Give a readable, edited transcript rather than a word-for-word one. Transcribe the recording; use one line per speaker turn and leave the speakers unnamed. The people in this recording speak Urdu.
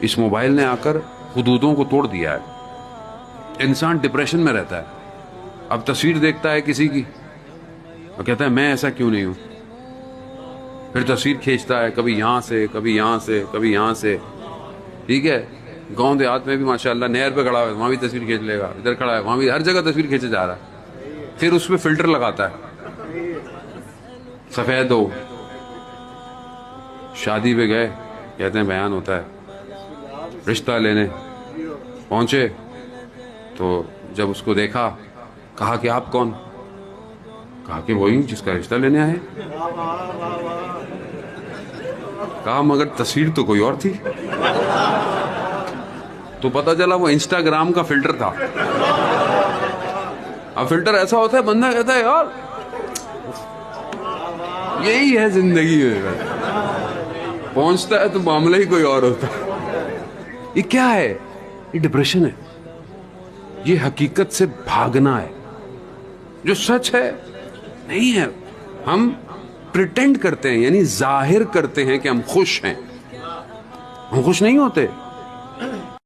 اس موبائل نے آ کر حدودوں کو توڑ دیا ہے. انسان ڈپریشن میں رہتا ہے. اب تصویر دیکھتا ہے کسی کی اور کہتا ہے میں ایسا کیوں نہیں ہوں. پھر تصویر کھینچتا ہے, کبھی یہاں سے, کبھی یہاں سے, کبھی یہاں سے. ٹھیک ہے, گاؤں دیہات میں بھی ماشاءاللہ نہر پہ کھڑا ہے وہاں بھی تصویر کھینچ لے گا, ادھر کھڑا ہے وہاں بھی, ہر جگہ تصویر کھینچے جا رہا ہے. پھر اس پہ فلٹر لگاتا ہے سفید ہو. شادی پہ گئے, کہتے ہیں بیان ہوتا ہے, رشتہ لینے پہنچے تو جب اس کو دیکھا, کہا کہ آپ کون؟ کہا کہ وہی جس کا رشتہ لینے آئے. کہا مگر تصویر تو کوئی اور تھی. تو پتا چلا وہ انسٹاگرام کا فلٹر تھا. اب فلٹر ایسا ہوتا ہے بندہ کہتا ہے یار یہی ہے زندگی میں, پہنچتا ہے تو معاملہ ہی کوئی اور ہوتا ہے. یہ کیا ہے؟ یہ ڈپریشن ہے. یہ حقیقت سے بھاگنا ہے. جو سچ ہے نہیں ہے. ہم پریٹینڈ کرتے ہیں, یعنی ظاہر کرتے ہیں کہ ہم خوش ہیں. ہم خوش نہیں ہوتے.